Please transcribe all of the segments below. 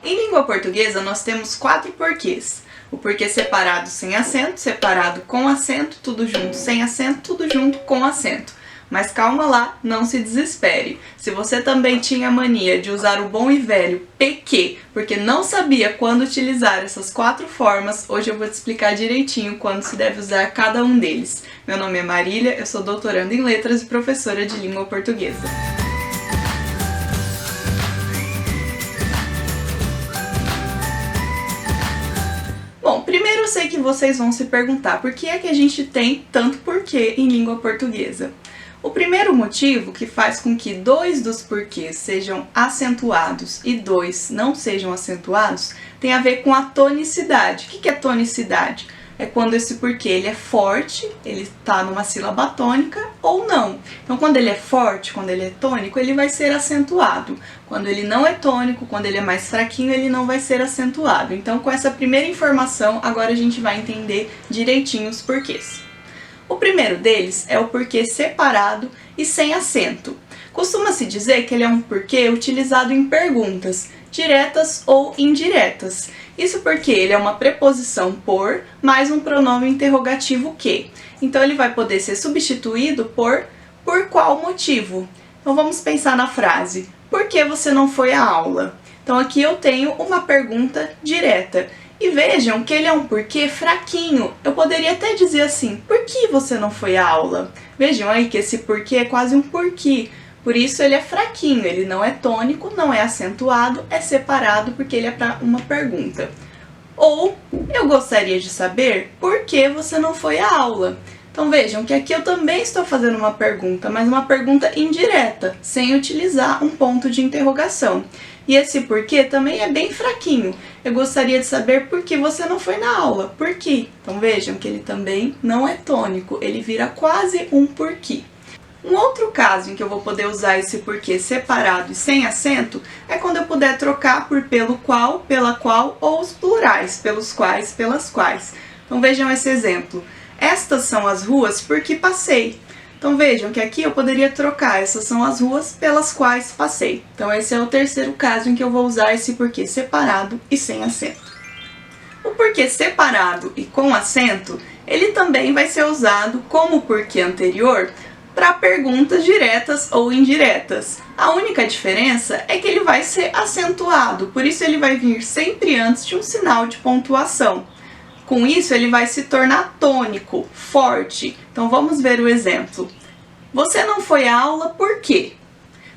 Em língua portuguesa, nós temos 4 porquês. O porquê separado sem acento, separado com acento, tudo junto sem acento, tudo junto com acento. Mas calma lá, não se desespere. Se você também tinha a mania de usar o bom e velho PQ, porque não sabia quando utilizar essas 4 formas, hoje eu vou te explicar direitinho quando se deve usar cada um deles. Meu nome é Marília, eu sou doutoranda em letras e professora de língua portuguesa. Bom, primeiro eu sei que vocês vão se perguntar por que é que a gente tem tanto porquê em língua portuguesa. O primeiro motivo que faz com que 2 dos porquês sejam acentuados e 2 não sejam acentuados tem a ver com a tonicidade. O que é tonicidade? É quando esse porquê ele é forte, ele está numa sílaba tônica ou não. Então, quando ele é forte, quando ele é tônico, ele vai ser acentuado. Quando ele não é tônico, quando ele é mais fraquinho, ele não vai ser acentuado. Então, com essa primeira informação, agora a gente vai entender direitinho os porquês. O primeiro deles é o porquê separado e sem acento. Costuma-se dizer que ele é um porquê utilizado em perguntas, diretas ou indiretas. Isso porque ele é uma preposição por mais um pronome interrogativo que. Então ele vai poder ser substituído por qual motivo? Então vamos pensar na frase, por que você não foi à aula? Então aqui eu tenho uma pergunta direta. E vejam que ele é um porquê fraquinho. Eu poderia até dizer assim, por que você não foi à aula? Vejam aí que esse porquê é quase um porquê. Por isso ele é fraquinho, ele não é tônico, não é acentuado, é separado porque ele é para uma pergunta. Ou, eu gostaria de saber por que você não foi à aula. Então vejam que aqui eu também estou fazendo uma pergunta, mas uma pergunta indireta, sem utilizar um ponto de interrogação. E esse porquê também é bem fraquinho. Eu gostaria de saber por que você não foi na aula. Por quê? Então vejam que ele também não é tônico, ele vira quase um porquê. Um outro caso em que eu vou poder usar esse porquê separado e sem acento é quando eu puder trocar por pelo qual, pela qual ou os plurais, pelos quais, pelas quais. Então vejam esse exemplo. Estas são as ruas por que passei. Então vejam que aqui eu poderia trocar, essas são as ruas pelas quais passei. Então esse é o terceiro caso em que eu vou usar esse porquê separado e sem acento. O porquê separado e com acento, ele também vai ser usado como o porquê anterior para perguntas diretas ou indiretas. A única diferença é que ele vai ser acentuado, por isso ele vai vir sempre antes de um sinal de pontuação. Com isso, ele vai se tornar tônico, forte. Então, vamos ver o exemplo. Você não foi à aula por quê?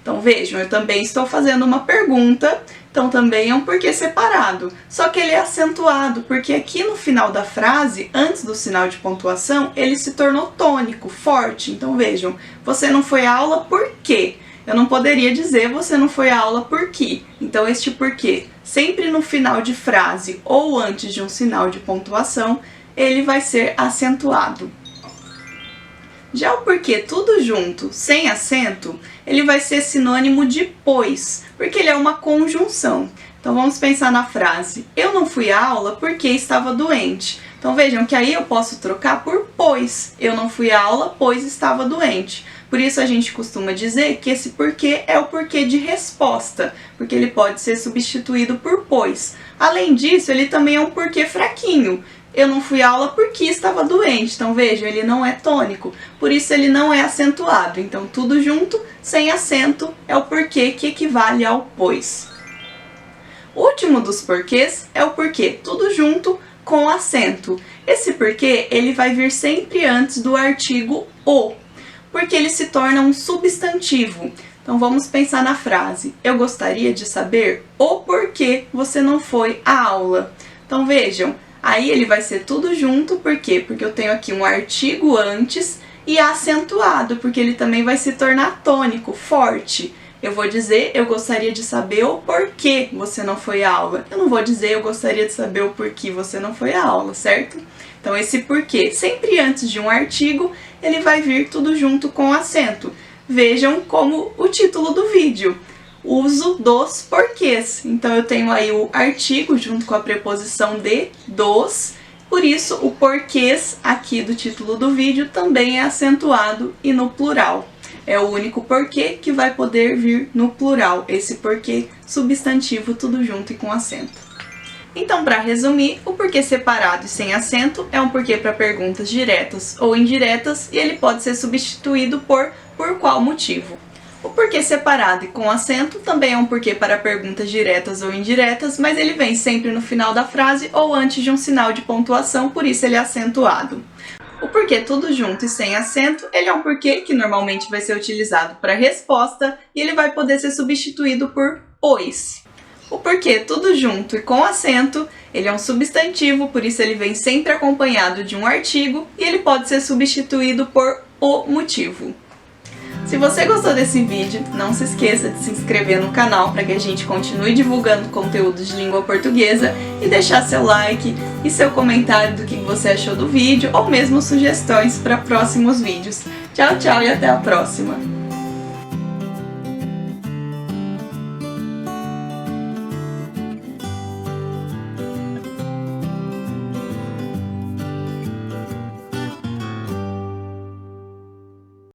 Então, vejam, eu também estou fazendo uma pergunta, então também é um porquê separado. Só que ele é acentuado, porque aqui no final da frase, antes do sinal de pontuação, ele se tornou tônico, forte. Então, vejam, você não foi à aula por quê? Eu não poderia dizer você não foi à aula por quê. Então, este porquê, sempre no final de frase ou antes de um sinal de pontuação, ele vai ser acentuado. Já o porquê tudo junto, sem acento, ele vai ser sinônimo de pois, porque ele é uma conjunção. Então, vamos pensar na frase, eu não fui à aula porque estava doente. Então, vejam que aí eu posso trocar por pois. Eu não fui à aula pois estava doente. Por isso a gente costuma dizer que esse porquê é o porquê de resposta, porque ele pode ser substituído por pois. Além disso, ele também é um porquê fraquinho. Eu não fui à aula porque estava doente. Então vejam, ele não é tônico, por isso ele não é acentuado. Então tudo junto, sem acento, é o porquê que equivale ao pois. O último dos porquês é o porquê tudo junto com acento. Esse porquê ele vai vir sempre antes do artigo o, porque ele se torna um substantivo. Então vamos pensar na frase, eu gostaria de saber o porquê você não foi à aula. Então vejam, aí ele vai ser tudo junto, por quê? Porque eu tenho aqui um artigo antes e acentuado, porque ele também vai se tornar tônico, forte. Eu vou dizer, eu gostaria de saber o porquê você não foi à aula. Eu não vou dizer, eu gostaria de saber o porquê você não foi à aula, certo? Então esse porquê, sempre antes de um artigo, ele vai vir tudo junto com acento. Vejam como o título do vídeo, uso dos porquês. Então eu tenho aí o artigo junto com a preposição de, dos, por isso o porquês aqui do título do vídeo também é acentuado e no plural. É o único porquê que vai poder vir no plural, esse porquê substantivo tudo junto e com acento. Então, para resumir, o porquê separado e sem acento é um porquê para perguntas diretas ou indiretas e ele pode ser substituído por qual motivo. O porquê separado e com acento também é um porquê para perguntas diretas ou indiretas, mas ele vem sempre no final da frase ou antes de um sinal de pontuação, por isso ele é acentuado. O porquê tudo junto e sem acento, ele é um porquê que normalmente vai ser utilizado para resposta e ele vai poder ser substituído por pois. O porquê tudo junto e com acento, ele é um substantivo, por isso ele vem sempre acompanhado de um artigo e ele pode ser substituído por o motivo. Se você gostou desse vídeo, não se esqueça de se inscrever no canal para que a gente continue divulgando conteúdos de língua portuguesa e deixar seu like e seu comentário do que você achou do vídeo ou mesmo sugestões para próximos vídeos. Tchau, tchau e até a próxima!